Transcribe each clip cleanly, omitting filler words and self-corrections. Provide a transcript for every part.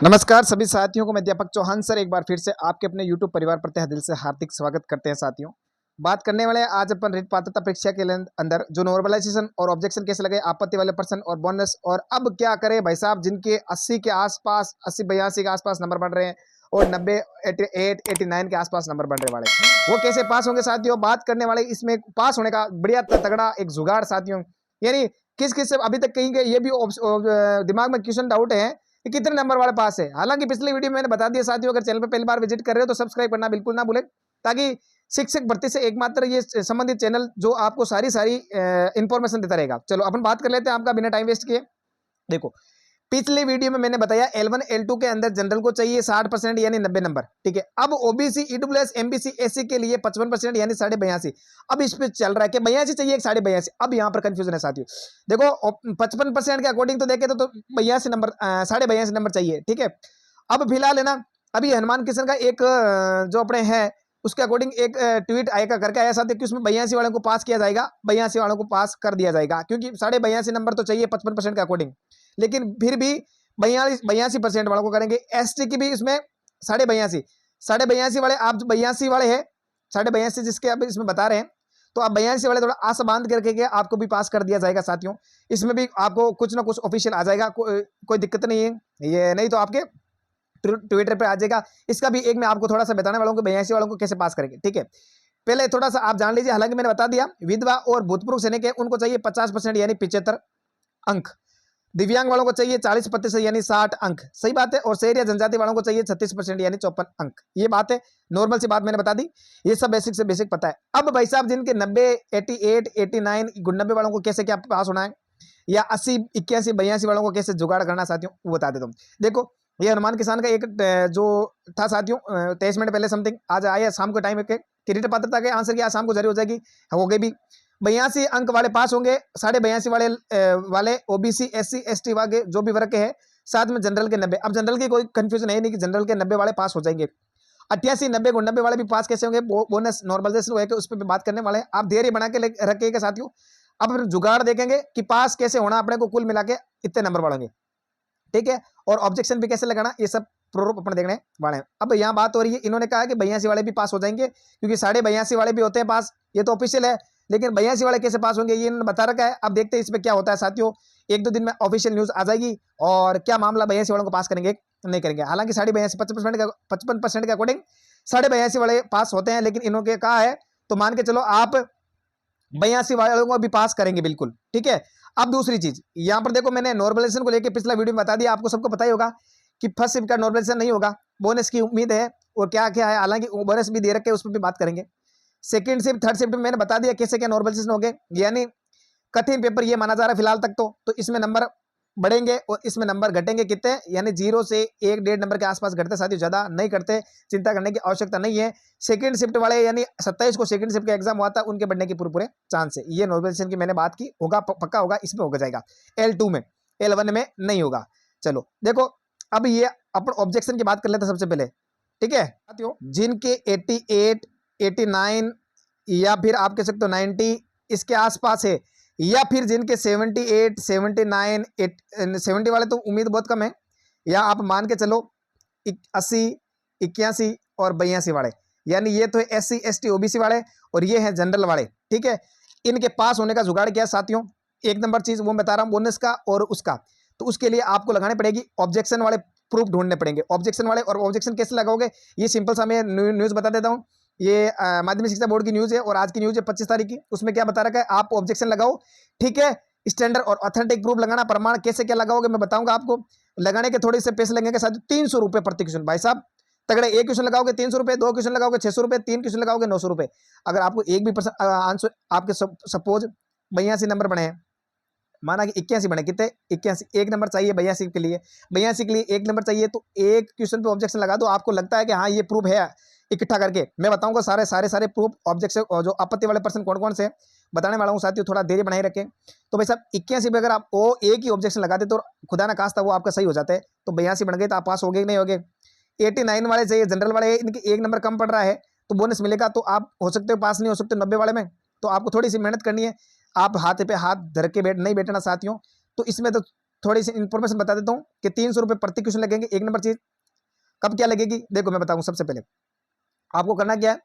नमस्कार सभी साथियों को। मैं अध्यापक चौहान सर एक बार फिर से आपके अपने YouTube परिवार पर तहे दिल से हार्दिक स्वागत करते हैं। साथियों, बात करने वाले हैं आज अपन रीट पात्रता परीक्षा के अंदर जो नॉर्मलाइजेशन और ऑब्जेक्शन कैसे लगे, आपत्ति वाले पर्सन और बोनस, और अब क्या करें भाई साहब जिनके 80 के आसपास 80 82 के आसपास नंबर बढ़ रहे हैं और 90 88 89 के आसपास नंबर बढ़ने वाले, वो कैसे पास होंगे। साथियों, बात करने वाले इसमें पास होने का बढ़िया तगड़ा एक जुगाड़ साथियों, यानी किस किस से अभी तक कहीं के ये भी दिमाग में क्वेश्चन डाउट है कि कितने नंबर वाले पास है। हालांकि पिछले वीडियो में मैंने बता दिया साथियों, अगर चैनल पर पहली बार विजिट कर रहे हो तो सब्सक्राइब करना बिल्कुल ना भूलें, ताकि शिक्षक भर्ती से एकमात्र ये संबंधित चैनल जो आपको सारी इंफॉर्मेशन देता रहेगा। चलो अपन बात कर लेते हैं आपका बिना टाइम वेस्ट किए। देखो, पिछले वीडियो में मैंने बताया L1 L2 के अंदर जनरल को चाहिए 60% यानी 90 नंबर, ठीक है। अब ओबीसी ईडब्ल्यूएस एमबीसी एससी के लिए 55% यानी 82.5। अब इस पे चल रहा है कि 82 चाहिए, 82.5। अब यहाँ पर कंफ्यूजन है साथियों। देखो 55% के अकॉर्डिंग तो देखे तो 82 नंबर 82.5 नंबर चाहिए, ठीक है। अब फिलहाल है ना, अभी हनुमान किशन का एक जो अपने है उसके अकॉर्डिंग एक ट्वीट आएगा करके आया साथ कि उसमें 82 वालों को पास किया जाएगा, 82 वालों को पास कर दिया जाएगा, क्योंकि 82.5 नंबर तो चाहिए 55% के अकॉर्डिंग, लेकिन फिर भी 82% वालों को करेंगे। एसटी की भी इसमें 82.5 वाले, आप 82 वाले हैं 82.5 जिसके आप इसमें बता रहे हैं, तो आप 82 वाले थोड़ा आशा बांध करके के आपको भी पास कर दिया जाएगा साथियों। इसमें भी आपको कुछ ना कुछ ऑफिशियल आ जाएगा, कोई दिक्कत नहीं है, ये नहीं तो आपके ट्विटर पे आ जाएगा। इसका भी एक मैं आपको थोड़ा सा बताने वाला हूँ कि 82 वालों को कैसे पास करेंगे, ठीक है। पहले थोड़ा सा आप जान लीजिए, हालांकि मैंने बता दिया विधवा और भूतपूर्व सैनिक है उनको चाहिए 50% यानी 75 अंक, दिव्यांग वालों को चाहिए 40% यानी 60 अंक, सही बात है। और शहरी या जनजाति वालों को चाहिए 36% यानी 54 अंक। ये बात है, नॉर्मल सी बात मैंने बता दी, ये सब बेसिक से बेसिक पता है। अब भाई साहब जिनके 90 88 89 90 वालों को कैसे क्या पास होना है, या 80 81 82 वालों को कैसे जुगाड़ करना साथियों, वो बता देता हूँ। देखो, ये हनुमान किसान का एक जो था साथियों 23 मिनट पहले समथिंग आज आया शाम को टाइम के रीट पात्रता के आंसर की आज शाम को जारी हो जाएगी, हो गई भी। 82 अंक वाले पास होंगे, 82.5 वाले ओबीसी एससी एसटी वाले जो भी वर्ग के हैं, साथ में जनरल के 90। अब जनरल की कोई कंफ्यूजन है नहीं कि जनरल के 90 वाले पास हो जाएंगे। 88 90 को 90 वाले भी पास कैसे होंगे, बोनस नॉर्मलाइजेशन होगा, उस पर भी बात करने वाले हैं। आप धैर्य बना के रखिएगा साथियों। अब फिर जुगाड़ देखेंगे कि पास कैसे होना अपने को, कुल मिला के इतने नंबर बढ़ेंगे, ठीक है। और ऑब्जेक्शन भी कैसे लगाना, ये सब प्रूफ अपन देखने वाले हैं। अब यहाँ बात हो रही है, इन्होंने कहा कि 82 वाले भी पास हो जाएंगे, क्योंकि 82.5 वाले भी होते हैं पास, ये तो ऑफिशियल है, लेकिन 82 वाले कैसे पास होंगे ये इन्होंने बता रखा है। अब देखते हैं इसमें क्या होता है साथियों, एक दो दिन में ऑफिशियल न्यूज आ जाएगी और क्या मामला 82 वालों को पास करेंगे नहीं करेंगे। हालांकि 82.5 55% के अकॉर्डिंग 82.5 वाले पास होते हैं, लेकिन इन्होंने कहा है तो मान के चलो आप 82 वालों को भी पास करेंगे बिल्कुल, ठीक है। अब दूसरी चीज यहां पर देखो, मैंने नॉर्मलाइजेशन को लेकर पिछला वीडियो में बता दिया, आपको सबको पता ही होगा कि फर्स्ट शिफ्ट का नॉर्मलाइजेशन नहीं होगा, बोनस की उम्मीद है और क्या क्या है, हालांकि बोनस भी दे रखे उस पर भी बात करेंगे। सेकंड शिफ्ट थर्ड शिफ्ट में मैंने बता दिया कैसे क्या नॉर्मलाइजेशन हो गए, यानी कठिन पेपर ये माना जा रहा है फिलहाल तक तो इसमें नंबर बढ़ेंगे और इसमें नंबर घटेंगे कितने, यानी 0 से 1 1.5 नंबर के आसपास घटते साथियों, ज्यादा नहीं करते, चिंता करने की आवश्यकता नहीं है। सेकंड शिफ्ट वाले यानी 27 को सेकंड शिफ्ट का एग्जाम हुआ था, उनके बढ़ने की पूरे चांस है। ये नॉर्मलाइजेशन की मैंने बात की, होगा पक्का होगा, इसमें हो जाएगा। L2 में, L1 में नहीं होगा। चलो देखो, अब ये अपन ऑब्जेक्शन की बात कर लेते हैं सबसे पहले, ठीक है साथियों। जिनके 88 89 या फिर आप कह सकते हो 90 इसके आसपास है, या फिर जिनके 78 79 70 वाले तो उम्मीद बहुत कम है, या आप मान के चलो 80 81 और 82 वाले, यानी ये तो SC ST OBC वाले और ये है जनरल वाले, ठीक है। इनके पास होने का जुगाड़ क्या है साथियों, एक नंबर चीज वो बता रहा हूं, बोनस का और उसका, तो उसके लिए आपको लगाने पड़ेगी ऑब्जेक्शन वाले प्रूफ ढूंढने पड़ेंगे, ऑब्जेक्शन वाले। और ऑब्जेक्शन कैसे लगाओगे, ये सिंपल सा मैं न्यूज बता देता हूँ। ये माध्यमिक शिक्षा बोर्ड की न्यूज है और आज की न्यूज है 25 तारीख की। उसमें क्या बता रखा है, आप ऑब्जेक्शन लगाओ, ठीक है। स्टैंडर्ड और ऑथेंटिक प्रूफ लगाना, प्रमाण कैसे क्या लगाओगे मैं बताऊंगा आपको। लगाने के थोड़े से पैसे लगेंगे साथ, 300 रुपए प्रति क्वेश्चन भाई साहब, तगड़े। एक क्वेश्चन लगाओगे 300 रुपए, 2 क्वेश्चन लगाओगे 600 रुपए, 3 क्वेश्चन लगाओगे 900 रुपए। अगर आपको एक भी आंसर आपके सपोज 82 नंबर बने हैं, माना कि 81 बने, कितने 81, एक नंबर चाहिए 82 के लिए, 82 के लिए एक नंबर चाहिए, तो एक क्वेश्चन पे ऑब्जेक्शन लगा दो। आपको लगता है कि हाँ ये प्रूफ है, इकट्ठा करके मैं बताऊंगा सारे प्रूफ ऑब्जेक्शन और जो आपत्ति वाले पर्सन कौन कौन से बताने वाला हूँ साथियों, थोड़ा देरी बनाए रखें। तो भाई साहब 81 पे अगर आप वो एक ही ऑब्जेक्शन लगाते तो खुदा ना खास्ता वो आपका सही हो जाता है, तो 82 बन गए तो आप पास हो गए नहीं हो गए। 89 वाले चाहिए जनरल वाले, इनके एक नंबर कम पड़ रहा है तो बोनस मिलेगा, तो आप हो सकते हो पास, नहीं हो सकते 90 वाले में, तो आपको थोड़ी सी मेहनत करनी है। आप हाथ पे हाथ धर के नहीं बैठना साथियों। तो इसमें तो थोड़ी सी इन्फॉर्मेशन बता देता हूँ कि 300 रुपये प्रति क्वेश्चन लगेंगे। एक नंबर चीज कब क्या लगेगी, देखो मैं बताऊँ। सबसे पहले आपको करना क्या है,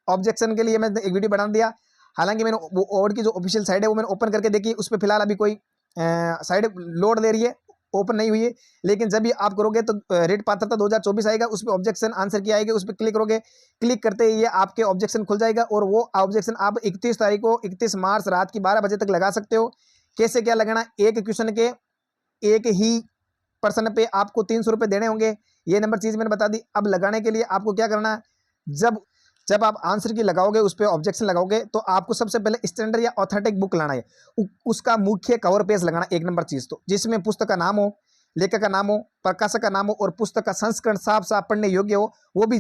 ऑब्जेक्शन के लिए मैंने एक वीडियो बना दिया। हालांकि मैंने वो ओड की जो ऑफिशियल साइट है वो मैंने ओपन करके देखी, उस पर फिलहाल अभी कोई साइट लोड दे रही है, ओपन नहीं हुई है। लेकिन जब भी आप करोगे तो रेट पात्रता 2024 आएगा, उस पर ऑब्जेक्शन आंसर की आएगी, उस पर क्लिक करोगे। क्लिक करते ही ये आपके ऑब्जेक्शन खुल जाएगा और वो ऑब्जेक्शन आप 31 तारीख को 31 मार्च रात की 12 बजे तक लगा सकते हो। कैसे क्या लगाना, एक क्वेश्चन के एक ही पर्सन पे आपको 300 रुपये देने होंगे। ये नंबर चीज मैंने बता दी। अब लगाने के लिए आपको क्या करना है, जब जब आप आंसर की लगाओगे, उस पर ऑब्जेक्शन लगाओगे, तो आपको सबसे पहले स्टैंडर्ड या ऑथेंटिक बुक लाना है। उसका मुख्य कवर पेज लगाना, एक नंबर चीज तो, जिसमें पुस्तक का नाम हो, लेखक का नाम हो, प्रकाशक का नाम हो और पुस्तक का संस्करण साफ साफ पढ़ने योग्य हो। वो भी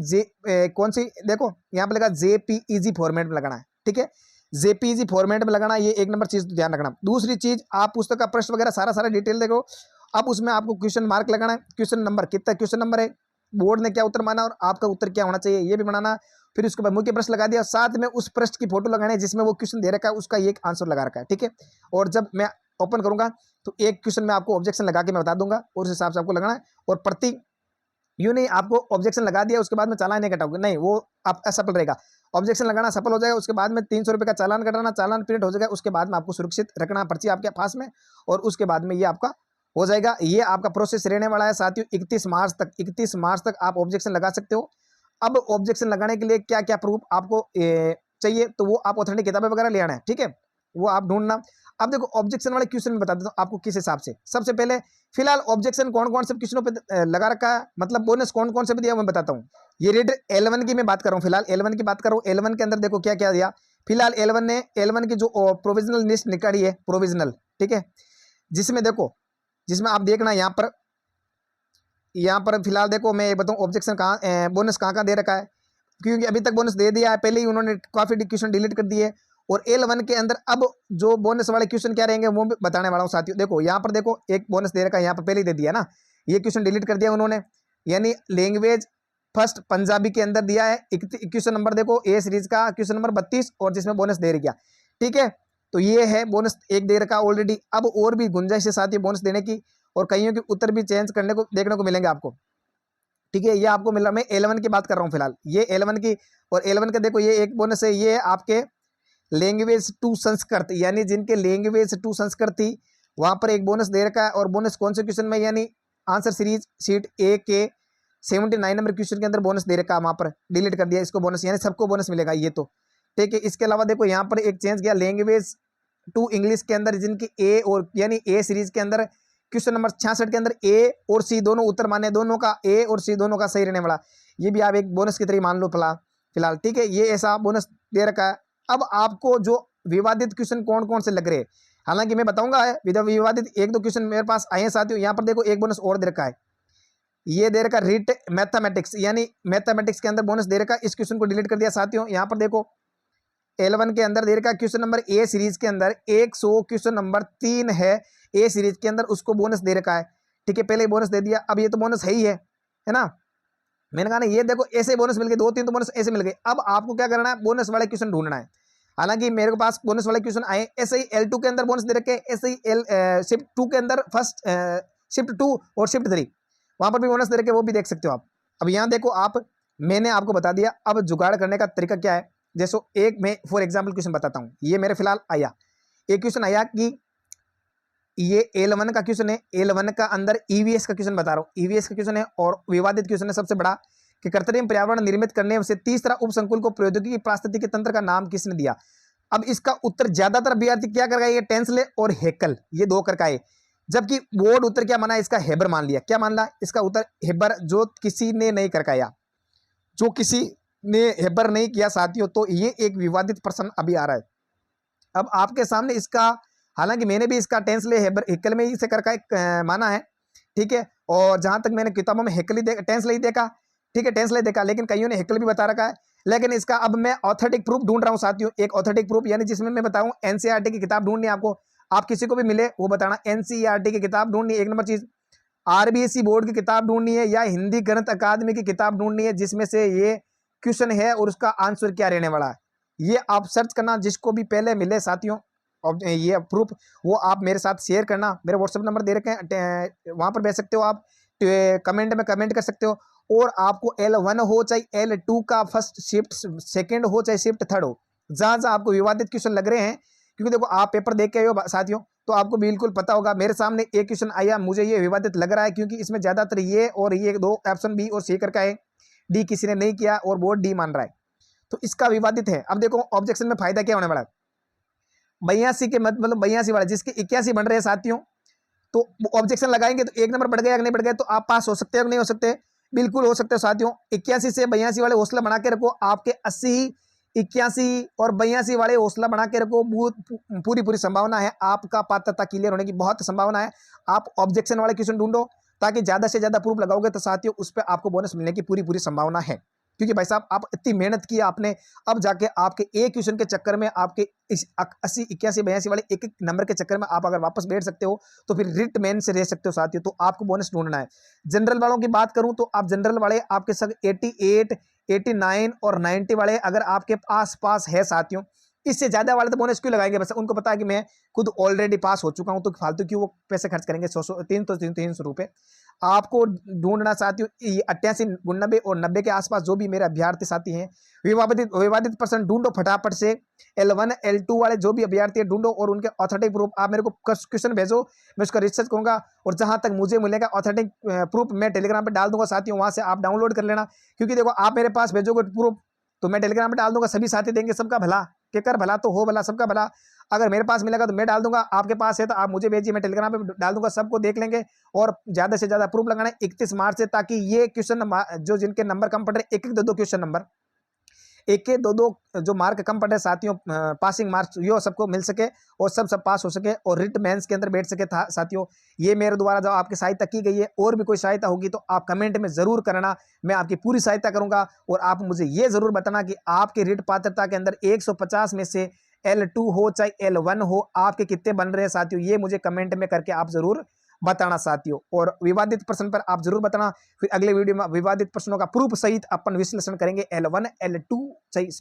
कौन सी, देखो यहाँ पे लगा जेपीईजी फॉर्मेट में लगाना है, ठीक है, जेपीईजी फॉर्मेट में लगाना, ये एक नंबर चीज तो ध्यान रखना। दूसरी चीज, आप पुस्तक का प्रश्न वगैरह सारा सारा डिटेल देखो। अब उसमें आपको क्वेश्चन मार्क लगाना है, क्वेश्चन नंबर कितना क्वेश्चन नंबर है, बोर्ड ने क्या उत्तर माना और आपका उत्तर क्या होना चाहिए, ये भी बनाना। फिर उसके बाद मुख्य प्रश्न लगा दिया, साथ में उस प्रश्न की फोटो लगानी है जिसमें वो क्वेश्चन दे रखा है, उसका एक आंसर लगा रखा है, ठीक है। और जब मैं ओपन करूंगा तो एक क्वेश्चन में आपको ऑब्जेक्शन लगा के मैं बता दूंगा और उस हिसाब से आपको लगाना है। और प्रति यूं नहीं आपको ऑब्जेक्शन लगा दिया उसके बाद में चालान नहीं कटाओगे, नहीं, वो आप असफल रहेगा। ऑब्जेक्शन लगाना सफल हो जाएगा, उसके बाद में 300 रुपये का चालान कटाना, चालान प्रिंट हो जाएगा, उसके बाद में आपको सुरक्षित रखना पर्ची आपके पास में, और उसके बाद में ये आपका हो जाएगा। ये आपका प्रोसेस रहने वाला है साथियों 31 मार्च तक। 31 मार्च तक आप ऑब्जेक्शन लगा सकते हो। अब ऑब्जेक्शन लगाने के लिए क्या क्या प्रूफ आपको चाहिए, तो वो आप ऑथेंटिक किताबें वगैरह ले आना है, ठीक है, वो आप ढूंढना। अब देखो ऑब्जेक्शन वाले क्वेश्चन में बता देता हूँ आपको किस हिसाब से। सबसे पहले फिलहाल ऑब्जेक्शन कौन कौन से क्वेश्चनों पे लगा रखा है, मतलब बोनस कौन कौन से भी दिया मैं बताता हूँ। ये रेड L1 की मैं बात कर रहा हूँ, फिलहाल L1 की बात कर रहा हूँ। L1 के अंदर देखो क्या क्या दिया। फिलहाल L1 की जो प्रोविजनल लिस्ट निकाली है, प्रोविजनल, ठीक है, जिसमें देखो, जिसमें आप देखना यहाँ पर फिलहाल देखो मैं बताऊँ ऑब्जेक्शन कहाँ, बोनस कहाँ कहाँ दे रखा है, क्योंकि अभी तक बोनस दे दिया है, पहले ही उन्होंने काफी क्वेश्चन डिलीट कर दिए। और L1 के अंदर अब जो बोनस वाले क्वेश्चन क्या रहेंगे वो भी बताने वाला हूँ साथियों। देखो यहाँ पर देखो एक बोनस दे रखा है, यहाँ पर पहले ही दे दिया ना, ये क्वेश्चन डिलीट कर दिया उन्होंने। यानी लैंग्वेज फर्स्ट पंजाबी के अंदर दिया है क्वेश्चन नंबर, देखो ए सीरीज का क्वेश्चन नंबर 32 और जिसमें बोनस दे रखा, ठीक है। तो ये है बोनस एक दे रखा ऑलरेडी। अब और भी गुंजाइश है साथियों बोनस देने की, और कईयों के उत्तर भी चेंज करने को देखने को मिलेंगे आपको, ठीक है। ये आपको मिल रहा, मैं L1 की बात कर रहा हूँ फिलहाल, ये L1 की। और L1 का देखो ये एक बोनस है, ये आपके लैंग्वेज 2 संस्कृत, यानी जिनके लैंग्वेज 2 संस्कृत थी वहां पर एक बोनस दे रखा है। और बोनस कौन से क्वेश्चन में, यानी आंसर सीरीज शीट ए के 79 नंबर क्वेश्चन के अंदर बोनस दे रखा है, वहां पर डिलीट कर दिया इसको बोनस, यानी सबको बोनस मिलेगा ये तो, ठीक है। इसके अलावा देखो यहाँ पर एक चेंज किया, लैंग्वेज 2 इंग्लिश के अंदर जिनकी ए और यानी ए सीरीज के अंदर क्वेश्चन नंबर 66 के अंदर ए और सी दोनों उत्तर माने, दोनों का ए और सी दोनों का सही रहने वाला, ये भी आप एक बोनस की तरह मान लो फिलहाल, ठीक है। ये ऐसा बोनस दे रखा है। अब आपको जो विवादित क्वेश्चन कौन कौन से लग रहे हैं, हालांकि मैं बताऊंगा विवादित एक दो क्वेश्चन मेरे पास आए हैं साथियों। यहाँ पर देखो एक बोनस और दे रखा है, ये दे रखा रीट मैथमेटिक्स, यानी मैथमेटिक्स के अंदर बोनस दे रखा है। इस क्वेश्चन को डिलीट कर दिया साथियों। यहाँ पर देखो L1 के अंदर दे रखा क्वेश्चन नंबर ए सीरीज के अंदर 100 क्वेश्चन नंबर 3 है ए सीरीज के अंदर, उसको बोनस दे रखा है, ठीक है, पहले ही बोनस दे दिया। अब ये तो बोनस है ही है ना, मैंने कहा ना, ये देखो ऐसे बोनस मिल गए, 2-3 तो बोनस ऐसे मिल गए। अब आपको क्या करना है, बोनस वाले क्वेश्चन ढूंढना है। हालांकि मेरे पास बोनस वाले क्वेश्चन आए, ऐसे ही L2 के अंदर बोनस दे रखे, ऐसे ही शिफ्ट 2 के अंदर फर्स्ट शिफ्ट 2 और शिफ्ट 3 वहां पर भी बोनस दे रखे, वो भी देख सकते हो आप। अब यहाँ देखो आप, मैंने आपको बता दिया। अब जुगाड़ करने का तरीका क्या है, जैसे एक मैं फॉर एग्जाम्पल क्वेश्चन बताता हूँ। ये मेरे फिलहाल आया, एक क्वेश्चन आया कि ये L1 का क्वेश्चन है, L1 का अंदर EVS का क्वेश्चन बता रहा हूँ, EVS का क्वेश्चन है और विवादित क्वेश्चन है सबसे बड़ा, कि कृत्रिम पर्यावरण निर्मित करने से तीसरा उपसंकुल को प्रौद्योगिकी पारिस्थितिकी तंत्र का नाम किसने दिया। अब इसका उत्तर ज्यादातर विद्यार्थी क्या कर, ये टेंसले और हेकल, ये दो करके आए, जबकि बोर्ड उत्तर क्या माना, इसका हेबर मान लिया। क्या मान ला, इसका उत्तर हेबर, जो किसी ने नहीं करकाया, जो किसी ने हेबर नहीं किया साथियों। तो ये एक विवादित प्रश्न अभी आ रहा है। अब आपके सामने इसका, हालांकि मैंने भी इसका टेंसले हेबर हेकल में इसे करका माना है, ठीक है। और जहां तक मैंने किताबों में हेकल ही टेंसले ही देखा, ठीक है, टेंसले देखा, लेकिन कईयों ने हेकल भी बता रखा है। लेकिन इसका अब मैं ऑथेंटिक प्रूफ ढूंढ रहा हूं साथियों, एक ऑथेंटिक प्रूफ, यानी जिसमें मैं बताऊं NCERT की किताब ढूंढनी है आपको, आप किसी को भी मिले वो बताना, NCERT की किताब ढूंढनी है एक नंबर चीज, RBSE बोर्ड की किताब ढूंढनी है, या हिंदी गणित अकादमी की किताब ढूंढनी है जिसमें से ये क्वेश्चन है और उसका आंसर क्या रहने वाला है। ये आप सर्च करना, जिसको भी पहले मिले साथियों ये प्रूफ वो आप मेरे साथ शेयर करना। मेरे व्हाट्सएप नंबर दे रखे हैं, वहाँ पर भेज सकते हो आप, कमेंट में कमेंट कर सकते हो। और आपको L1 हो चाहे L2 का फर्स्ट शिफ्ट सेकंड हो चाहे शिफ्ट थर्ड हो, जहाँ जहाँ आपको विवादित क्वेश्चन लग रहे हैं, क्योंकि देखो आप पेपर देख के आए हो साथियों, तो आपको बिल्कुल पता होगा। मेरे सामने एक क्वेश्चन आया, मुझे ये विवादित लग रहा है क्योंकि इसमें ज्यादातर ये और ये दो ऑप्शन बी और सी करके है, डी किसी ने नहीं किया और बोर्ड डी मान रहा है, तो इसका विवादित है। अब देखो ऑब्जेक्शन में फायदा क्या होने वाला है, 82 के मतलब 82 वाला जिसके 81 बन रहे हैं साथियों, तो ऑब्जेक्शन लगाएंगे तो 1 नंबर बढ़ गया कि नहीं बढ़ गया, तो आप पास हो सकते हो कि नहीं हो सकते, बिल्कुल हो सकते हो साथियों। 81 से 82 वाले हौसला बना के रखो, आपके 80, 81 और 82 वाले हौसला बना के रखो, पूरी पूरी संभावना है आपका पात्रता क्लियर होने की, बहुत संभावना है। आप ऑब्जेक्शन वाले क्वेश्चन ढूंढो, ताकि ज्यादा से ज्यादा प्रूफ लगाओगे तो साथियों उस पर आपको बोनस मिलने की पूरी पूरी संभावना है। क्योंकि भाई साहब आप इतनी मेहनत की आपने, अब जाके आपके एक क्वेश्चन के चक्कर में आपके 80, 81, 82 वाले एक एक नंबर के चक्कर में आप अगर वापस बैठ सकते हो तो फिर रिट मेन से रह सकते हो साथियों। तो आपको बोनस ढूंढना है। जनरल वालों की बात करूं तो आप जनरल वाले आपके सब 88, 89 और 90 वाले अगर आपके आस पास है साथियों, इससे ज्यादा वाले तो बोनस क्यों लगाएंगे, बस उनको पता है कि मैं खुद ऑलरेडी पास हो चुका हूं, तो फालतू क्यों वो पैसे खर्च करेंगे, 100 300 रुपए। आपको ढूंढना चाहती हूँ 88, 90 और 90 के आसपास जो भी मेरे अभ्यर्थी साथी हैं, विवादित पर्सन ढूंढो फटाफट से। L1 L2 वाले जो भी अभ्यर्थी है ढूंढो और उनके ऑथेंटिक प्रूफ आप मेरे को क्वेश्चन भेजो, मैं उसका रिसर्च करूंगा और जहां तक मुझे मिलेगा ऑथेंटिक प्रूफ मैं टेलीग्राम पे डाल दूंगा साथियों, वहां से आप डाउनलोड कर लेना। क्योंकि देखो आप मेरे पास भेजोगे प्रूफ तो मैं टेलीग्राम पे डाल दूंगा, सभी साथी देंगे, सबका भला के कर भला तो हो भला, सबका भला। अगर मेरे पास मिलेगा तो मैं डाल दूंगा, आपके पास है तो आप मुझे भेजिए, मैं टेलीग्राम पे डाल दूंगा, सबको देख लेंगे। और ज्यादा से ज्यादा प्रूफ लगाना है 31 मार्च से, ताकि ये क्वेश्चन जो जिनके नंबर कम पड़ रहे, एक एक दो क्वेश्चन नंबर, एक के दो जो मार्क कम पड़ रहे साथियों, पासिंग मार्क्स यो सबको मिल सके और सब पास हो सके और रिट मेंस के अंदर बैठ सके था साथियों। ये मेरे द्वारा जो आपकी सहायता की गई है, और भी कोई सहायता होगी तो आप कमेंट में जरूर करना, मैं आपकी पूरी सहायता करूंगा। और आप मुझे ये जरूर बताना कि आपके रिट पात्रता के अंदर 150 में से L2 हो चाहे L1 हो, आपके कितने बन रहे हैं साथियों, ये मुझे कमेंट में करके आप जरूर बताना साथियों। और विवादित प्रश्न पर आप जरूर बताना, फिर अगले वीडियो में विवादित प्रश्नों का प्रूफ सहित अपन विश्लेषण करेंगे L1 L2 चाहिए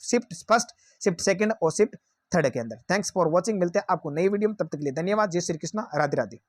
शिफ्ट फर्स्ट, शिफ्ट सेकंड और शिफ्ट थर्ड के अंदर। थैंक्स फॉर वॉचिंग, मिलते हैं आपको नई वीडियो में, तब तक के लिए धन्यवाद। जय श्री कृष्णा, राधे राधे।